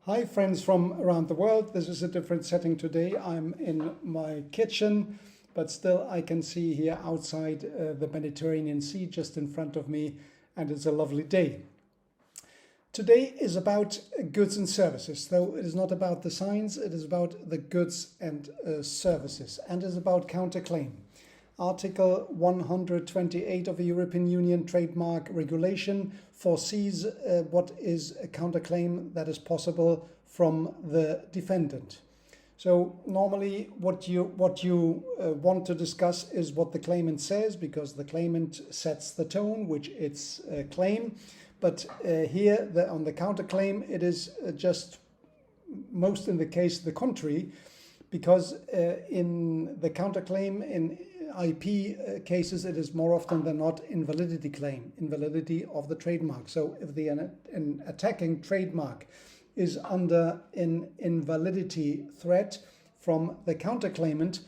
Hi friends from around the world. This is a different setting today. I'm in my kitchen, but still I can see here outside the Mediterranean Sea just in front of me, and it's a lovely day. Today is about goods and services, though it is not about the science, it is about the goods and services, and is about counterclaim. Article 128 of the European Union Trademark Regulation foresees what is a counterclaim that is possible from the defendant. So normally what you want to discuss is what the claimant says, because the claimant sets the tone, which it's a claim. But here on the counterclaim, it is just most in the case the contrary, because in the counterclaim in IP cases, it is more often than not invalidity claim, invalidity of the trademark. So if an attacking trademark is under an invalidity threat from the counterclaimant,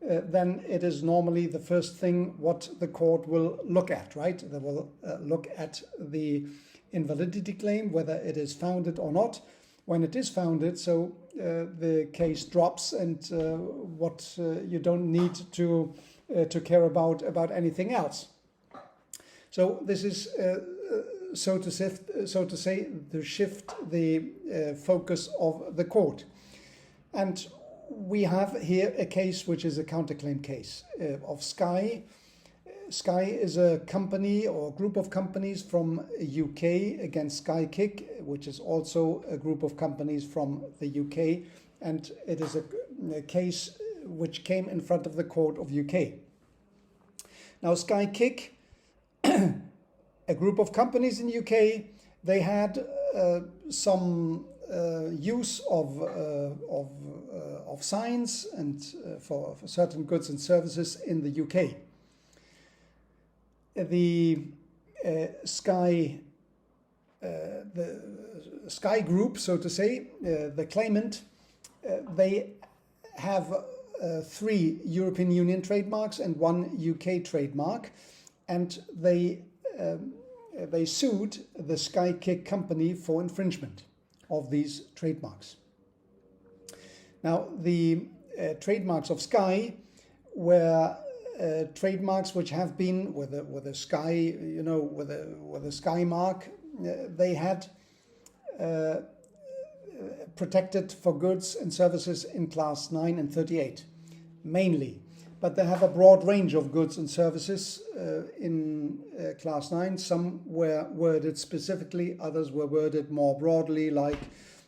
then it is normally the first thing what the court will look at, right? They will look at the invalidity claim, whether it is founded or not. When it is founded, so the case drops, and you don't need to care about anything else. So this is so to say to shift the focus of the court. And we have here a case which is a counterclaim case of Sky. Sky is a company or group of companies from UK against Skykick, which is also a group of companies from the UK, and it is a case which came in front of the court of UK. Now Skykick, a group of companies in UK, they had some use of signs and for certain goods and services in the UK. The Sky Group, so to say, the claimant, they have 3 European Union trademarks and 1 UK trademark, and they sued the Skykick company for infringement of these trademarks. Now, the trademarks of Sky were trademarks which have been with a sky, with a sky mark. They had protected for goods and services in class 9 and 38 mainly, but they have a broad range of goods and services in class 9. Some were worded specifically, others were worded more broadly, like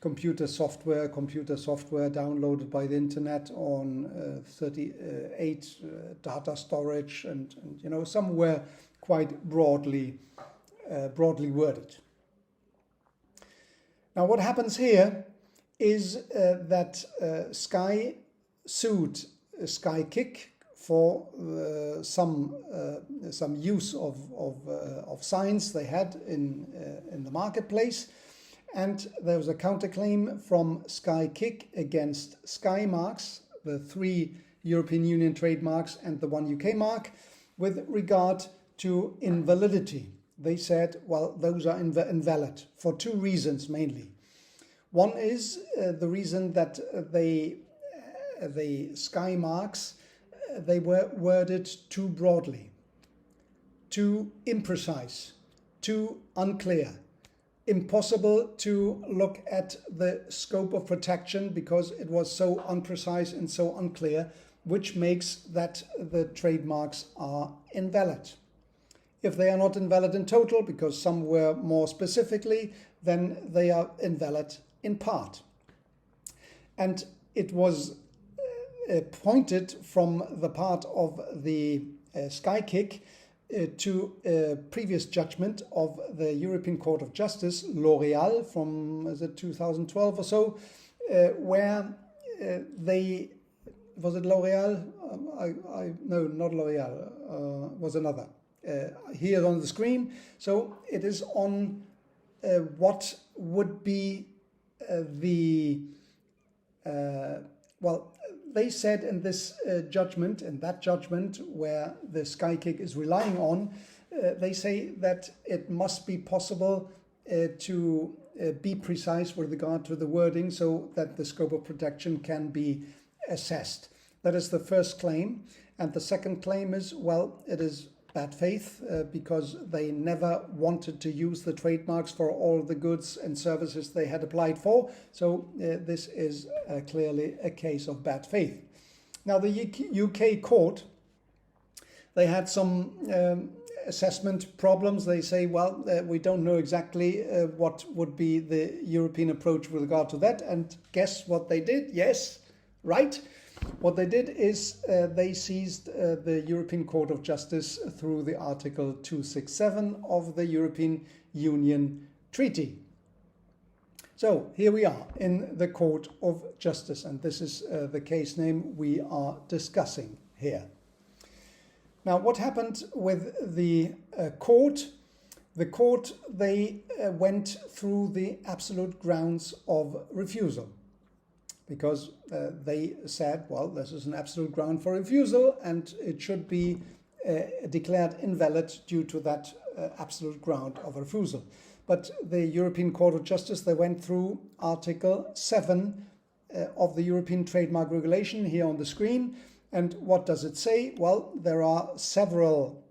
computer software downloaded by the internet on 38, data storage, and some were quite broadly worded. Now what happens here is that Sky sued Skykick for some use of signs they had in the marketplace. And there was a counterclaim from Skykick against Skymarks, the 3 European Union trademarks and the 1 UK mark, with regard to invalidity. They said, well, those are invalid for 2 reasons mainly. One is the reason that the Skymarks, they were worded too broadly, too imprecise, too unclear. Impossible to look at the scope of protection because it was so imprecise and so unclear, which makes that the trademarks are invalid. If they are not invalid in total, because some were more specifically, then they are invalid in part. And it was pointed from the part of the Skykick to a previous judgment of the European Court of Justice, L'Oréal, from 2012 or so, where was it L'Oréal? No, not L'Oréal, was another. Here on the screen. So it is on what would be they said in this judgment, in that judgment where the Skykick is relying on, they say that it must be possible to be precise with regard to the wording so that the scope of protection can be assessed. That is the first claim. And the second claim is, well, it is bad faith because they never wanted to use the trademarks for all the goods and services they had applied for. So this is clearly a case of bad faith. Now the UK court, they had some assessment problems. They say, well, we don't know exactly what would be the European approach with regard to that. And guess what they did? Yes, right. What they did is they seized the European Court of Justice through the Article 267 of the European Union Treaty. So here we are in the Court of Justice, and this is the case name we are discussing here. Now, what happened with the court? The court, they went through the absolute grounds of refusal, because they said, well, this is an absolute ground for refusal and it should be declared invalid due to that absolute ground of refusal. But the European Court of Justice, they went through Article 7 of the European Trademark Regulation here on the screen. And what does it say? Well, there are several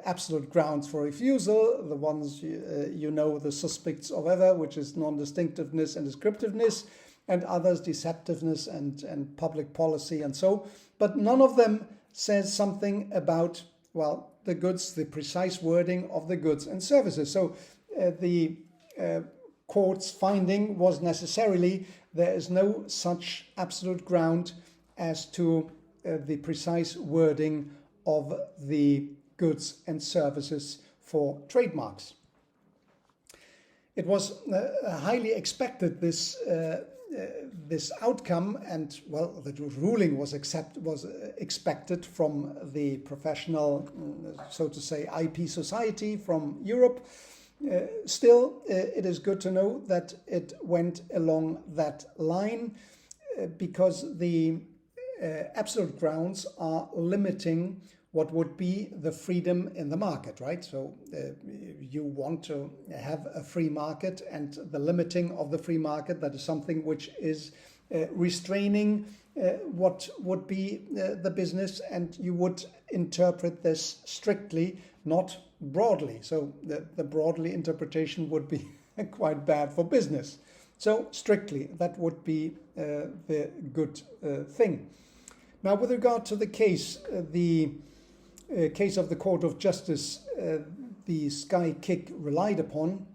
absolute grounds for refusal. The ones, you know, the suspects of error, which is non-distinctiveness and descriptiveness, and others deceptiveness and public policy and so. But none of them says something about, well, the goods, the precise wording of the goods and services. So the court's finding was necessarily there is no such absolute ground as to the precise wording of the goods and services for trademarks. It was highly expected, this outcome, and well, the ruling was expected from the professional, so to say, IP society from Europe. Still, it is good to know that it went along that line because the absolute grounds are limiting what would be the freedom in the market, right? So you want to have a free market, and the limiting of the free market, that is something which is restraining what would be the business, and you would interpret this strictly, not broadly. So the broadly interpretation would be quite bad for business. So strictly, that would be the good thing. Now, with regard to the case, the case of the Court of Justice, the Skykick relied upon,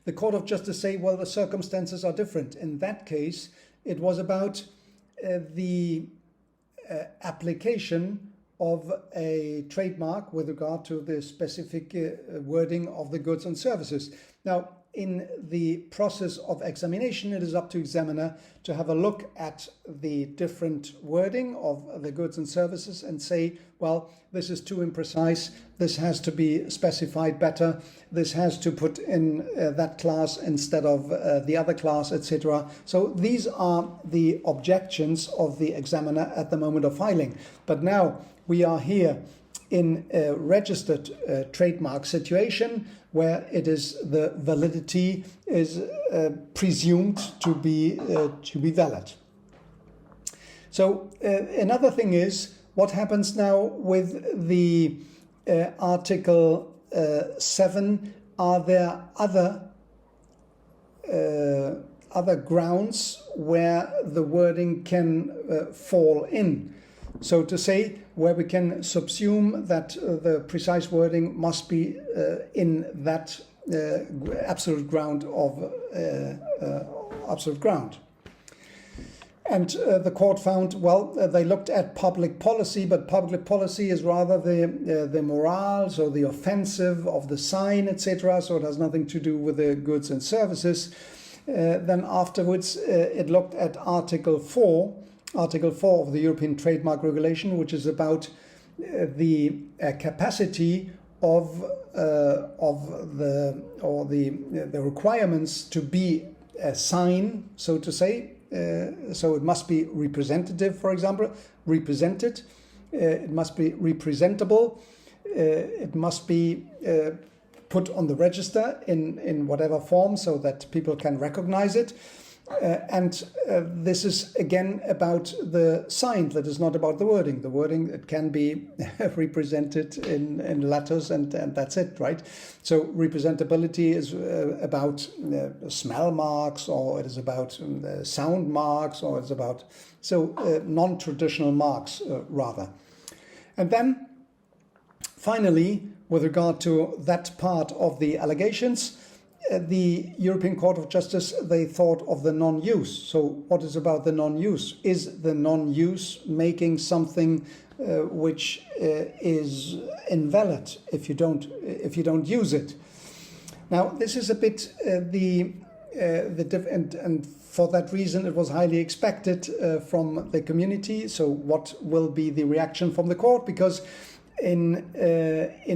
the Court of Justice say, well, the circumstances are different. In that case, it was about the application of a trademark with regard to the specific wording of the goods and services. Now, in the process of examination, it is up to examiner to have a look at the different wording of the goods and services and say, well, this is too imprecise, this has to be specified better, this has to put in that class instead of the other class, etc. So these are the objections of the examiner at the moment of filing. But now we are here in a registered trademark situation where it is the validity is presumed to be valid. So another thing is what happens now with the Article 7. Are there other grounds where the wording can fall in? So to say, where we can subsume that the precise wording must be in that absolute ground of absolute ground. And the court found, well, they looked at public policy, but public policy is rather the morale, so the offensive of the sign, etc. So it has nothing to do with the goods and services. Then afterwards, it looked at Article 4 of the European Trademark Regulation, which is about the capacity of the requirements to be a sign, so to say. So it must be representative, for example, represented. It must be representable. It must be put on the register in whatever form so that people can recognize it. This is again about the sign, that is not about the wording. The wording, it can be represented in letters and that's it, right? So representability is about smell marks, or it is about sound marks, or it's about non-traditional marks rather. And then finally, with regard to that part of the allegations, the European Court of Justice, they thought of the non-use. So what is about the non-use? Is the non-use making something which is invalid if you don't use it? Now this is a bit and for that reason it was highly expected from the community. So what will be the reaction from the court? Because in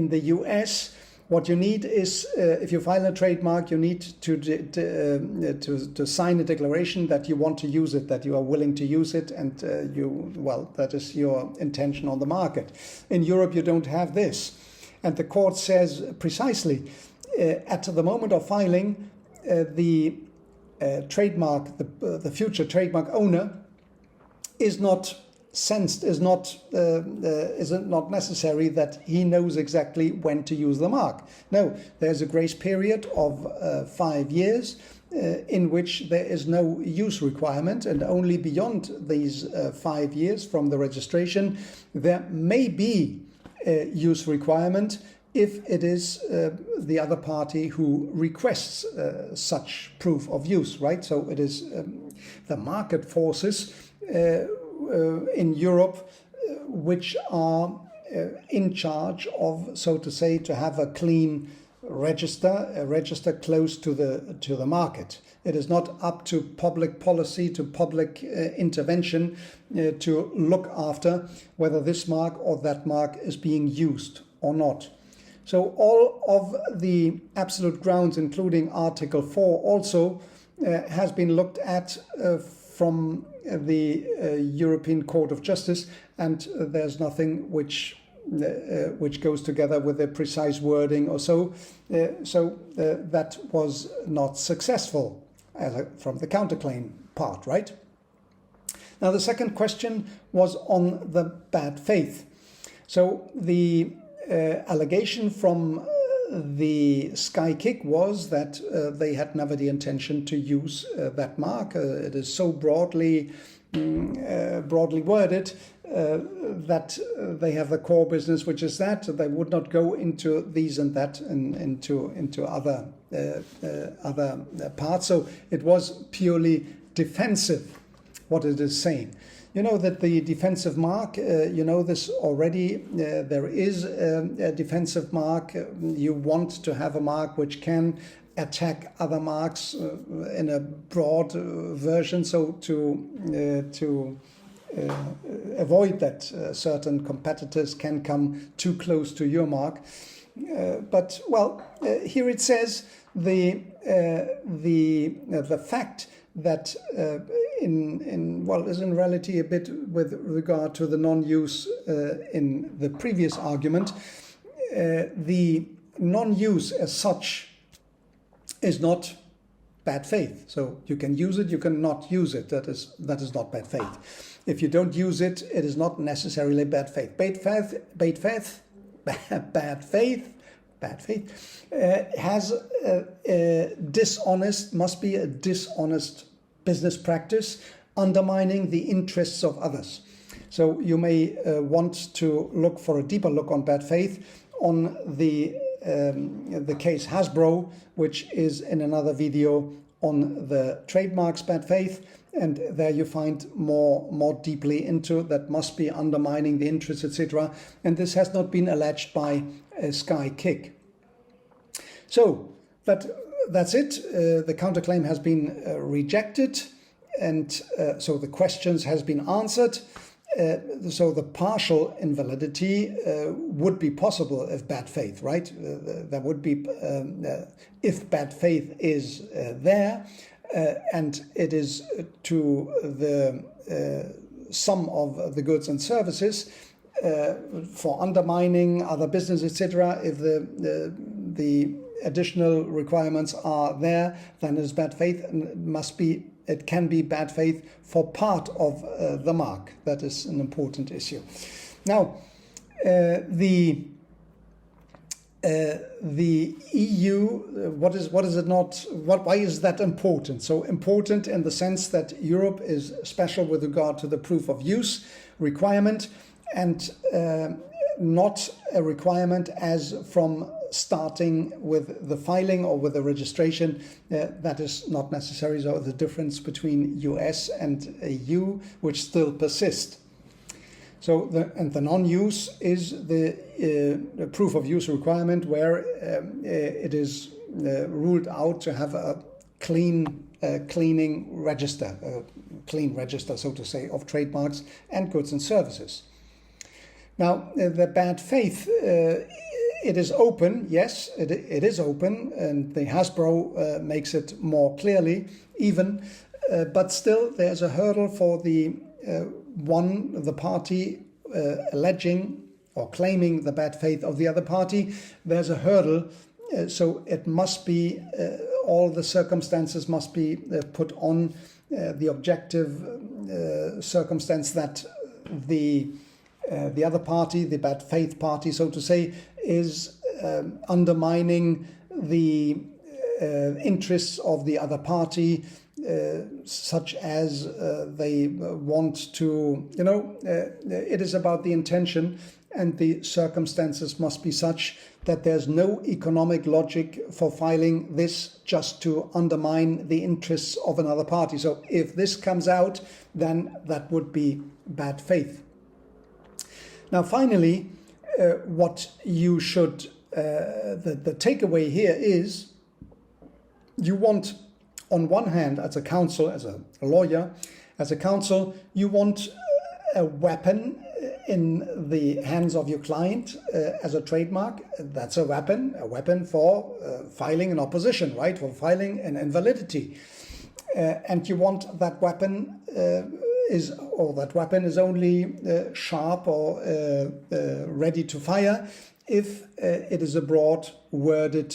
the US, what you need is, if you file a trademark, you need to sign a declaration that you want to use it, that you are willing to use it, and that is your intention on the market. In Europe, you don't have this. And the court says precisely, at the moment of filing, the trademark, the future trademark owner is not sensed, is not necessary that he knows exactly when to use the mark. No, there's a grace period of 5 years in which there is no use requirement, and only beyond these 5 years from the registration there may be a use requirement if it is the other party who requests such proof of use, right? So it is the market forces in Europe which are in charge of, so to say, to have a clean register, a register close to the market. It is not up to public policy, to public intervention to look after whether this mark or that mark is being used or not. So all of the absolute grounds, including Article 4 also, has been looked at from the European Court of Justice, and there's nothing which goes together with the precise wording or so. That was not successful from the counterclaim part, right? Now the second question was on the bad faith. So the allegation from the Skykick was that they had never the intention to use that mark. It is so broadly worded that they have the core business, which is that they would not go into these and that and into other parts. So it was purely defensive, what it is saying. You know that the defensive mark, you know this already, there is a defensive mark. You want to have a mark which can attack other marks in a broad version, so to avoid that certain competitors can come too close to your mark. But here it says the fact that is in reality a bit with regard to the non-use in the previous argument. The non-use as such is not bad faith. So you can use it, you can not use it. That is not bad faith. If you don't use it, it is not necessarily bad faith. Bad faith has must be a dishonest business practice, undermining the interests of others. So you may want to look for a deeper look on bad faith on the case Hasbro, which is in another video on the trademarks bad faith, and there you find more deeply into that must be undermining the interests, etc. And this has not been alleged by Skykick. So that's it. The counterclaim has been rejected, and so the questions has been answered. So the partial invalidity would be possible if bad faith, right? There would be, if bad faith is there, and it is to the sum of the goods and services for undermining other business, etc. If the additional requirements are there, then it's bad faith, and it can be bad faith for part of the mark. That is an important issue. Now, the EU, why is that important? So important in the sense that Europe is special with regard to the proof of use requirement, and not a requirement as from starting with the filing or with the registration. That is not necessary. So the difference between US and EU, which still persists. So the non-use is the proof of use requirement, where it is ruled out to have a clean register, so to say, of trademarks and goods and services. Now, the bad faith, it is open, yes, it is open, and the Hasbro makes it more clearly even, but still there's a hurdle for the party alleging or claiming the bad faith of the other party. There's a hurdle, so it must be, all the circumstances must be put on the objective circumstance that the other party, the bad faith party, so to say, is undermining the interests of the other party, such as they want to, it is about the intention, and the circumstances must be such that there's no economic logic for filing this just to undermine the interests of another party. So if this comes out, then that would be bad faith. Now, finally, what you should, the takeaway here is, you want, on one hand, as a counsel, as a lawyer, as a counsel, you want a weapon in the hands of your client as a trademark. That's a weapon for filing an opposition, right? For filing an invalidity. And you want that weapon that weapon is only sharp or ready to fire if it is a broad worded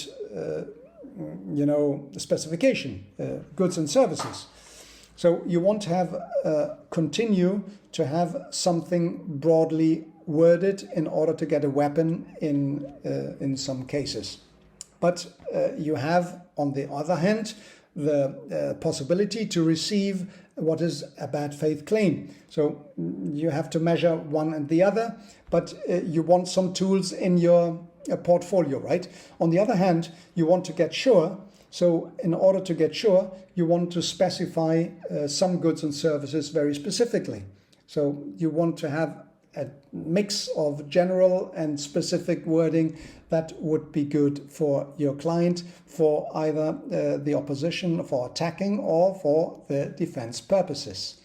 specification, goods and services. So you want to have continue to have something broadly worded in order to get a weapon in some cases. But you have, on the other hand, the possibility to receive what is a bad faith claim. So you have to measure one and the other, but you want some tools in your portfolio, right? On the other hand, you want to get sure. So in order to get sure, you want to specify some goods and services very specifically. So you want to have a mix of general and specific wording that would be good for your client, for either the opposition, for attacking, or for the defense purposes.